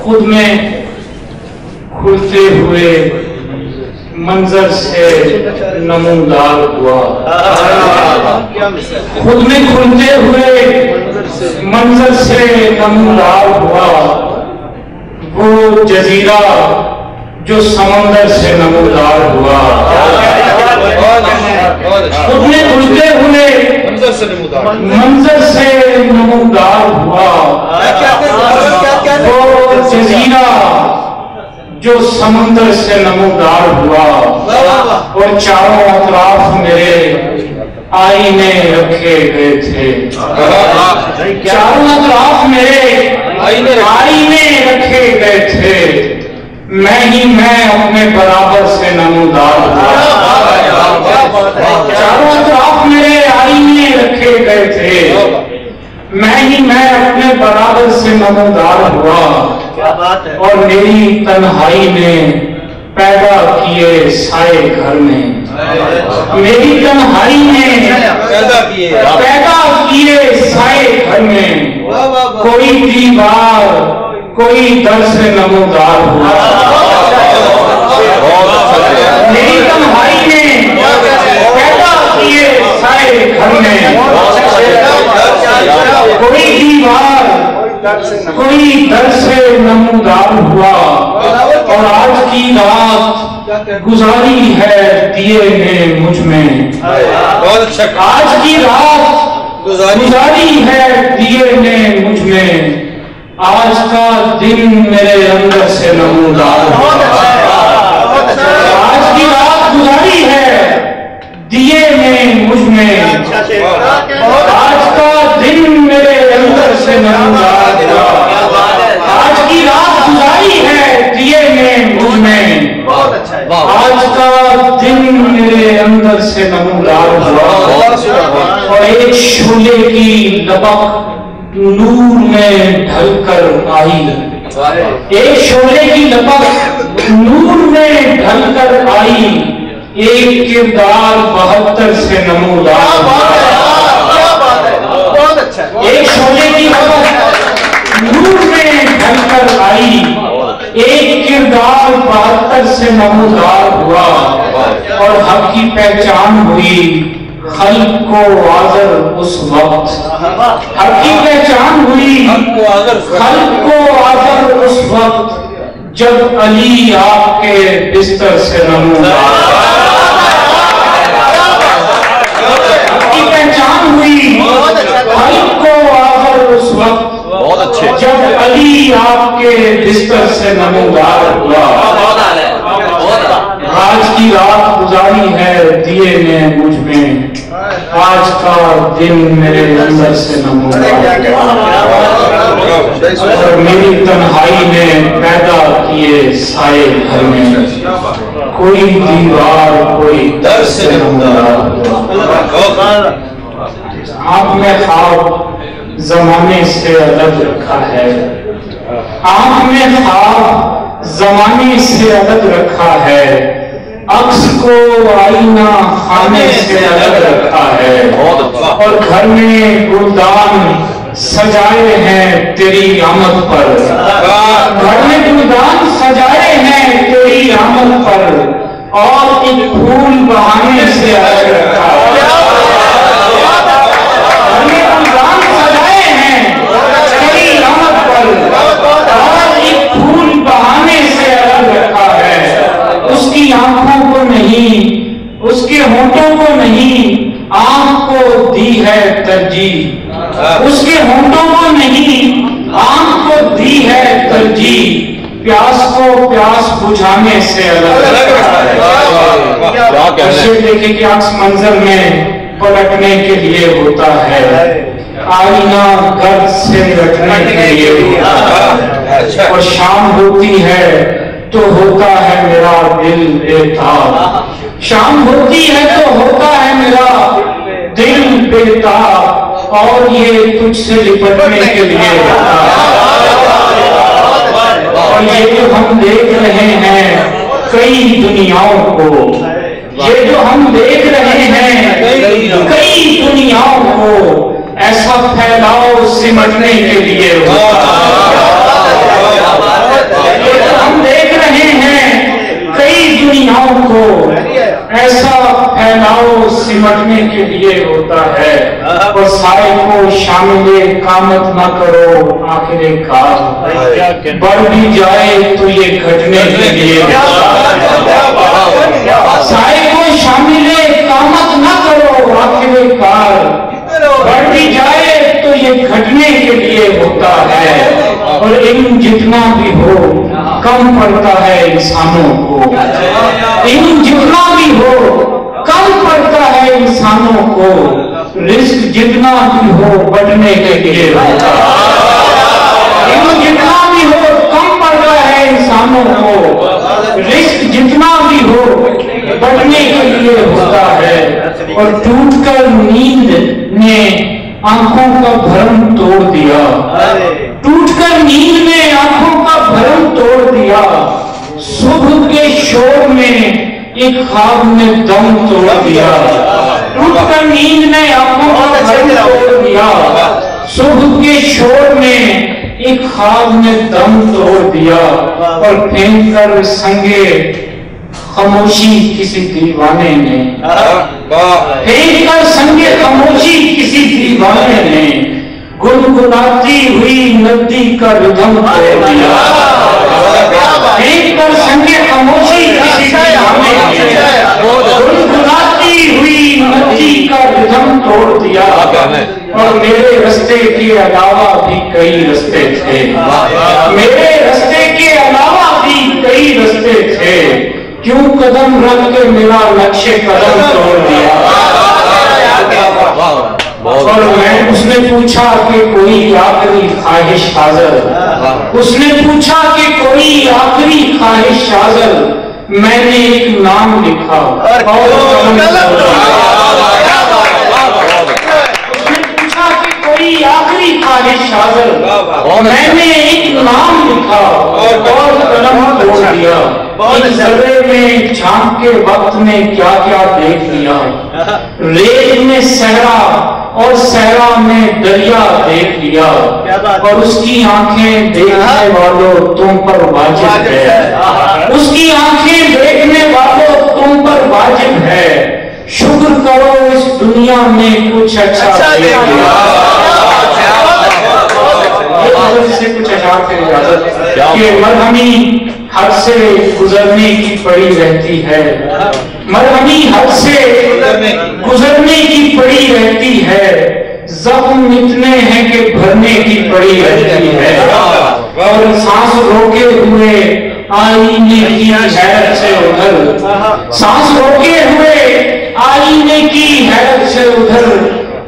خود میں کھلتے ہوئے منظر سے نمودار ہوا، خود میں کھلتے ہوئے منظر سے نمودار ہوا، وہ جزیرہ جو سمندر سے نمودار ہوا، خود میں کھلتے ہوئے منظر سے نمودار ہوا، وہ جزیرہ جو سمندر سے نمودار ہوا، اور چاروں اطراف میرے آئینے رکھے گئے تھے، چاروں اطراف میرے آئینے رکھے گئے تھے، میں ہی میں اپنے برابر سے نمودار ہوا، چاروں اطراف میرے آئینے رکھے گئے تھے، میں ہی میں اپنے برابر سے نمودار ہوا، اور میری تنہائی نے پیدا کیے سائے گھر میں، میری تنہائی نے پیدا کیے سائے گھر میں، کوئی دیوار کوئی در سے نمودار ہوا، میری تنہائی نے پیدا کیے سائے گھر میں، کوئی دیوار کوئی در سے نمودار ہوا، اور آج کی رات گزاری ہے دیے نے مجھ میں، آج کی رات گزاری ہے دیے نے مجھ میں، آج کا دن میرے اندر سے نمودار ہوا، آج کی رات گزاری ہے دیے نے مجھ میں، آج کا دن میرے اندر سے نمودار ہوا، آج کی رات گزاری ہے دیے نے مجھ میں، آج کا دن میرے اندر سے نمودار ہوا، اور ایک شعلے کی لپک نور میں ڈھل کر آئی، ایک شعلے کی لپک نور میں ڈھل کر آئی، ایک کردار 72 سے نمودار ہوا، ایک شعلے کی لپک نور میں ڈھل کر آئی، ایک کردار 72 سے نمودار ہوا، اور حق کی پہچان ہوئی خلق کو آذر اس وقت، حق کی پہچان ہوئی خلق کو آذر اس وقت، جب علی آپ کے بستر سے نمودار، حق کی پہچان ہوئی خلق کو آذر اس وقت، جب علی آپ کے بستر سے نمودار ہوا، آج کی رات گزاری ہے دیے نے مجھ میں، آج کا دن میرے اندر سے نمودار ہوا، اور میری تنہائی نے پیدا کیے سائے گھر میں، کوئی دیوار کوئی در سے نمودار ہوا، آپ نے خواب زمانے سے الگ رکھا ہے، آپ نے خواب زمانے سے الگ رکھا ہے، عکس کو آئینہ خانے سے الگ رکھا ہے، اور گھر میں گلدان سجائے ہیں تیری آمد پر، گھر میں گلدان سجائے ہیں تیری آمد پر، اور ایک پھول بہانے سے الگ رکھا ہے، گھر میں گلدان سجائے ہیں تیری آمد پر، اور ایک پھول بہانے سے الگ رکھا ہے، اس کی آنکھوں کو نہیں، اس کے ہونٹوں کو نہیں، آنکھ کو دی ہے ترجیح، اس کے ہونٹوں کو نہیں، آنکھ کو دی ہے ترجیح، پیاس کو پیاس بجھانے سے الگ رکھا ہے، اسے دیکھیں کہ عکس منظر میں پلٹنے کے لیے ہوتا ہے، آئینہ گرد سے رکھنے کے لیے ہوتا ہے، اور شام ہوتی ہے تو ہوتا ہے میرا دل بے تاب، شام ہوتی ہے تو ہوتا ہے میرا دل بے تاب، اور یہ تجھ سے لپٹنے کے لیے ہوتا ہے، اور یہ جو ہم دیکھ رہے ہیں کئی دنیاؤں کو، یہ جو ہم دیکھ رہے ہیں کئی دنیاؤں کو، ایسا پھیلاؤ سمٹنے کے لیے ہوتا ہے، के लिए होता है, और साए को शामिल कामत न करो आखिर कार, बढ़ भी जाए तो ये घटने के लिए साए को शामिल कामत न करो आखिर कार, बढ़ भी जाए तो ये घटने के लिए होता है, और इल्म जितना भी हो कम पड़ता है इंसानों को, इल्म जितना भी हो कम पड़ता है इंसानों को, रिस्क जितना भी हो बढ़ने के लिए होता है, इल्म जितना भी हो कम पड़ता है इंसानों को, रिस्क जितना भी हो बढ़ने के लिए होता है, और टूटकर नींद ने आंखों का भ्रम तोड़ दिया, टूटकर नींद ने आंखों का भ्रम तोड़ दिया, सुबह के शोर में एक ख्वाब ने दम तोड़ दिया, टूटकर नींद ने आंखों का भ्रम तोड़ दिया, सुबह के शोर में एक ख्वाब ने दम तोड़ दिया, और फेंक कर संगे खामोशी किसी दीवाने ने, फेंक कर संगे खामोशी किसी दीवाने ने, गुनगुनाती हुई नदी का रिदम तोड़ दिया, फेंक कर संगे खामोशी किसी दीवाने ने, गुनगुनाती हुई नदी का रिदम तोड़ दिया, और मेरे रास्ते के अलावा भी कई रास्ते थे, मेरे रास्ते के अलावा भी कई रास्ते थे, क्यों कदम रख के मेरा लक्ष्य कदम तोड़ दिया। और मैं उसने पूछा कि कोई आखिरी ख्वाहिश हाजिर, उसने पूछा कि कोई आखिरी ख्वाहिश हाजिर, मैंने एक नाम लिखा और उसने पूछा कि कोई आखिरी ख्वाहिश हाजिर, मैंने एक नाम लिखा और कलम तोड़ दिया, इस जर्रे में झांक के वक्त में क्या क्या देख लिया, रेत में सहरा और सहरा में दरिया देख लिया, और उसकी आंखें देखने वालों तुम पर वाजिब है, उसकी आंखें देखने वालों तुम पर वाजिब है, शुक्र करो इस दुनिया में कुछ अच्छा देख लिया। से कुछ अशार से इजाजत कि मरहमी हद से गुजरने की पड़ी रहती है, मरहमी हद से गुजरने की पड़ी रहती है, जख्म इतने हैं कि भरने की पड़ी रहती है, और सांस रोके हुए आईने की हैरत से उधर, सांस रोके हुए आईने की हैरत से उधर,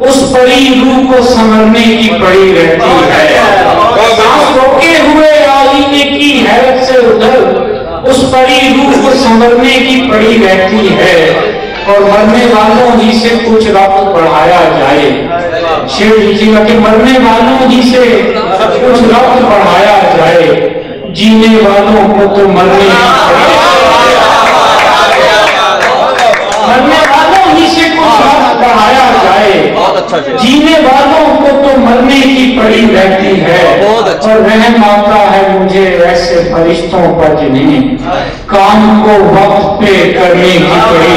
उस परी रूह को संवरने की पड़ी रहती है, सांस रोके हुए आईने की हैरत से उधर, उस परी रूह को संवरने की पड़ी रहती है, और मरने वालों ही से कुछ रब्त बढ़ाया जाए, शेर लिखिएगा कि मरने वालों ही से कुछ रब्त बढ़ाया जाए, जीने वालों को तो मरने वालों ही से कुछ रब्त बढ़ाया जाए, जीने वालों को तो मरने की पड़ी रहती है, और रहम आता है मुझे ऐसे फरिश्तों पर जिन्हें काम को वक्त पे करने की पड़ी,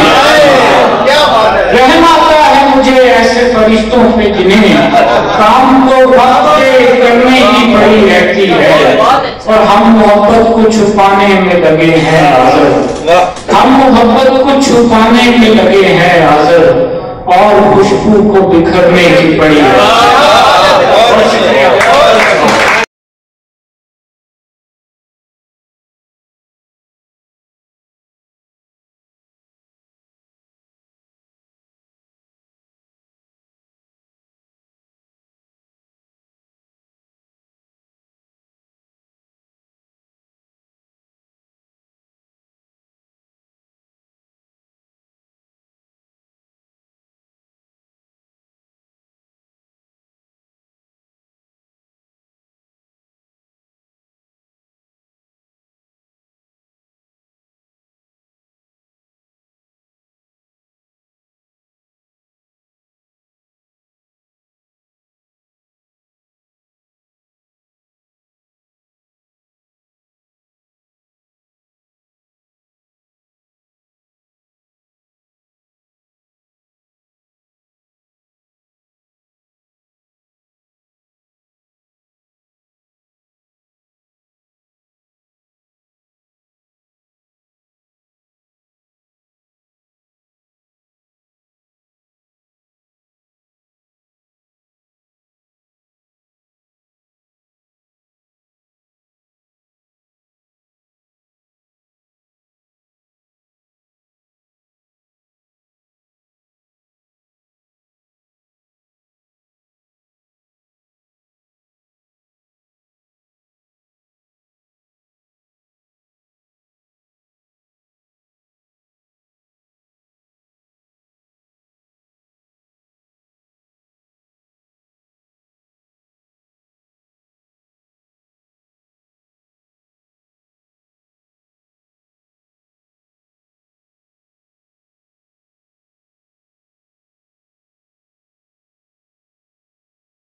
रहम आता है मुझे ऐसे फरिश्तों पे जिन्हें काम को वक्त पे करने की पड़ी रहती है, और हम मोहब्बत को छुपाने में लगे हैं हाजिर, हम मोहब्बत को छुपाने में लगे हैं हाजिर, और खुशबू को बिखरने की पड़ी है।